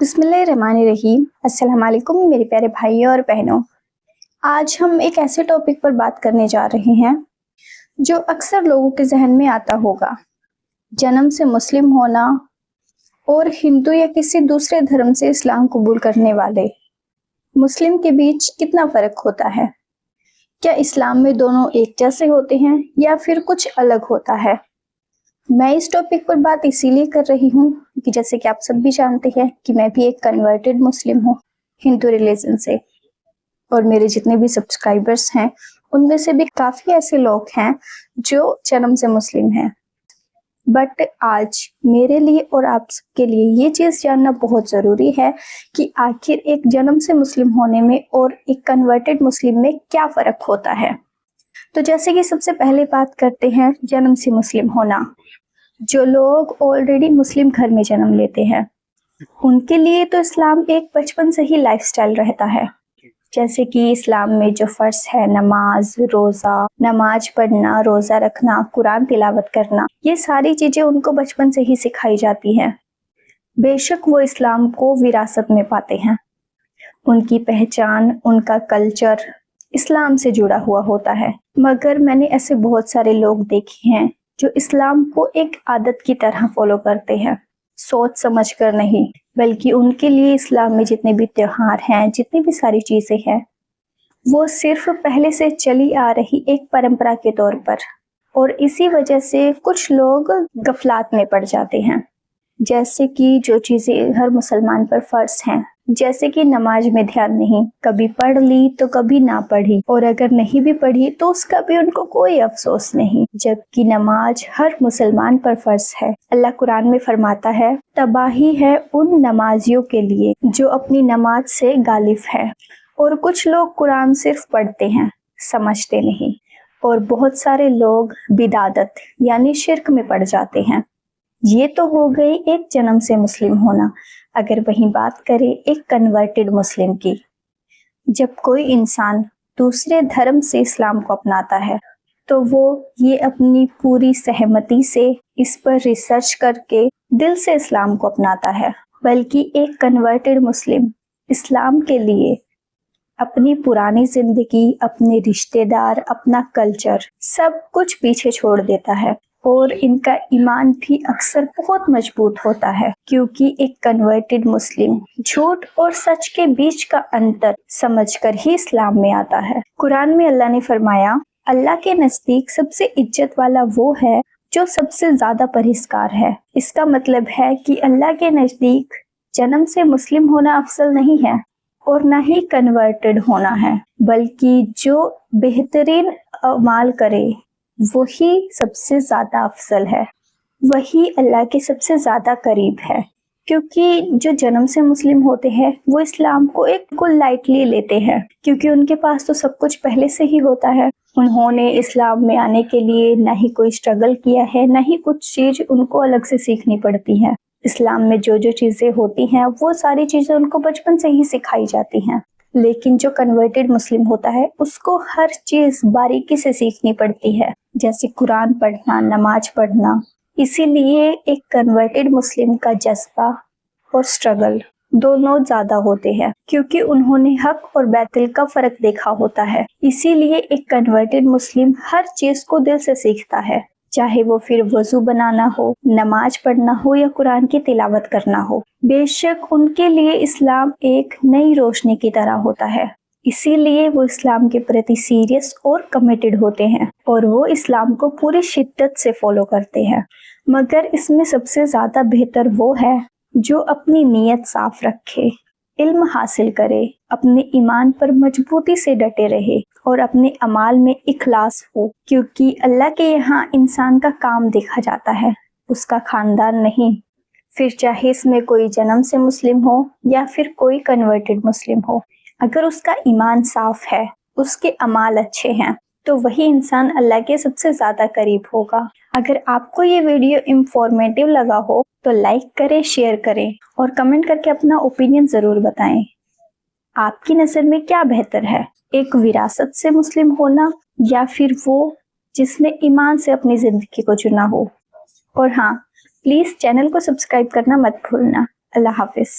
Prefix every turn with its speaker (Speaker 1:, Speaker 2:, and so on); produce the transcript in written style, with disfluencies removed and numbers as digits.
Speaker 1: बिस्मिल्लाहिर्रहमानिर्रहीम। अस्सलाम वालेकुम मेरे प्यारे भाइयों और बहनों। आज हम एक ऐसे टॉपिक पर बात करने जा रहे हैं जो अक्सर लोगों के जहन में आता होगा। जन्म से मुस्लिम होना और हिंदू या किसी दूसरे धर्म से इस्लाम कबूल करने वाले मुस्लिम के बीच कितना फ़र्क होता है? क्या इस्लाम में दोनों एक जैसे होते हैं या फिर कुछ अलग होता है? मैं इस टॉपिक पर बात इसीलिए कर रही हूँ कि जैसे कि आप सब भी जानते हैं कि मैं भी एक कन्वर्टेड मुस्लिम हूँ हिंदू रिलीजन से, और मेरे जितने भी सब्सक्राइबर्स हैं उनमें से भी काफ़ी ऐसे लोग हैं जो जन्म से मुस्लिम हैं। बट आज मेरे लिए और आप सबके लिए ये चीज़ जानना बहुत ज़रूरी है कि आखिर एक जन्म से मुस्लिम होने में और एक कन्वर्टेड मुस्लिम में क्या फ़र्क होता है। तो जैसे कि सबसे पहले बात करते हैं जन्म से मुस्लिम होना। जो लोग ऑलरेडी मुस्लिम घर में जन्म लेते हैं उनके लिए तो इस्लाम एक बचपन से ही लाइफस्टाइल रहता है। जैसे कि इस्लाम में जो फ़र्ज है नमाज, रोज़ा, नमाज पढ़ना, रोज़ा रखना, कुरान तिलावत करना, ये सारी चीज़ें उनको बचपन से ही सिखाई जाती हैं। बेशक वो इस्लाम को विरासत में पाते हैं, उनकी पहचान, उनका कल्चर इस्लाम से जुड़ा हुआ होता है। मगर मैंने ऐसे बहुत सारे लोग देखे हैं जो इस्लाम को एक आदत की तरह फॉलो करते हैं, सोच समझ कर नहीं, बल्कि उनके लिए इस्लाम में जितने भी त्योहार हैं, जितनी भी सारी चीज़ें हैं, वो सिर्फ पहले से चली आ रही एक परंपरा के तौर पर, और इसी वजह से कुछ लोग गफलात में पड़ जाते हैं। जैसे कि जो चीज़ें हर मुसलमान पर फ़र्ज हैं, जैसे कि नमाज में ध्यान नहीं, कभी पढ़ ली तो कभी ना पढ़ी, और अगर नहीं भी पढ़ी तो उसका भी उनको कोई अफसोस नहीं, जबकि नमाज हर मुसलमान पर फ़र्ज है। अल्लाह कुरान में फरमाता है, तबाही है उन नमाजियों के लिए जो अपनी नमाज से गालिब है। और कुछ लोग कुरान सिर्फ पढ़ते हैं, समझते नहीं, और बहुत सारे लोग बिदादत यानी शिर्क में पड़ जाते हैं। ये तो हो गई एक जन्म से मुस्लिम होना। अगर वहीं बात करें एक कन्वर्टेड मुस्लिम की, जब कोई इंसान दूसरे धर्म से इस्लाम को अपनाता है तो वो ये अपनी पूरी सहमति से इस पर रिसर्च करके दिल से इस्लाम को अपनाता है। बल्कि एक कन्वर्टेड मुस्लिम इस्लाम के लिए अपनी पुरानी जिंदगी, अपने रिश्तेदार, अपना कल्चर सब कुछ पीछे छोड़ देता है, और इनका ईमान भी अक्सर बहुत मजबूत होता है, क्योंकि एक कन्वर्टेड मुस्लिम झूठ और सच के बीच का अंतर समझकर ही इस्लाम में आता है। कुरान में अल्लाह ने फरमाया, अल्लाह के नज़दीक सबसे इज्जत वाला वो है जो सबसे ज्यादा परहेजगार है। इसका मतलब है कि अल्लाह के नज़दीक जन्म से मुस्लिम होना अफजल नहीं है और ना ही कन्वर्टेड होना है, बल्कि जो बेहतरीन अमाल करे वही सबसे ज़्यादा अफजल है, वही अल्लाह के सबसे ज़्यादा करीब है। क्योंकि जो जन्म से मुस्लिम होते हैं वो इस्लाम को एक बिल्कुल लाइटली लेते हैं, क्योंकि उनके पास तो सब कुछ पहले से ही होता है। उन्होंने इस्लाम में आने के लिए ना ही कोई स्ट्रगल किया है, ना ही कुछ चीज़ उनको अलग से सीखनी पड़ती है। इस्लाम में जो जो चीज़ें होती हैं वो सारी चीज़ें उनको बचपन से ही सिखाई जाती हैं। लेकिन जो कन्वर्टेड मुस्लिम होता है उसको हर चीज़ बारीकी से सीखनी पड़ती है, जैसे कुरान पढ़ना, नमाज पढ़ना। इसीलिए एक कन्वर्टेड मुस्लिम का जज्बा और स्ट्रगल दोनों ज़्यादा होते हैं, क्योंकि उन्होंने हक और बातिल का फ़र्क देखा होता है। इसीलिए एक कन्वर्टेड मुस्लिम हर चीज़ को दिल से सीखता है, चाहे वो फिर वज़ू बनाना हो, नमाज पढ़ना हो या कुरान की तिलावत करना हो। बेशक उनके लिए इस्लाम एक नई रोशनी की तरह होता है, इसीलिए वो इस्लाम के प्रति सीरियस और कमिटेड होते हैं, और वो इस्लाम को पूरी शिद्दत से फॉलो करते हैं। मगर इसमें सबसे ज़्यादा बेहतर वो है जो अपनी नीयत साफ रखे, इल्म हासिल करे, अपने ईमान पर मजबूती से डटे रहे और अपने अमाल में इखलास हो, क्योंकि अल्लाह के यहाँ इंसान का काम देखा जाता है, उसका खानदान नहीं। फिर चाहे इसमें कोई जन्म से मुस्लिम हो या फिर कोई कन्वर्टेड मुस्लिम हो, अगर उसका ईमान साफ है, उसके अमाल अच्छे हैं, तो वही इंसान अल्लाह के सबसे ज़्यादा करीब होगा। अगर आपको ये वीडियो इंफॉर्मेटिव लगा हो तो लाइक करें, शेयर करें और कमेंट करके अपना ओपिनियन ज़रूर बताएं। आपकी नज़र में क्या बेहतर है, एक विरासत से मुस्लिम होना या फिर वो जिसने ईमान से अपनी ज़िंदगी को चुना हो? और हाँ, प्लीज़ चैनल को सब्सक्राइब करना मत भूलना। अल्लाह हाफिज़।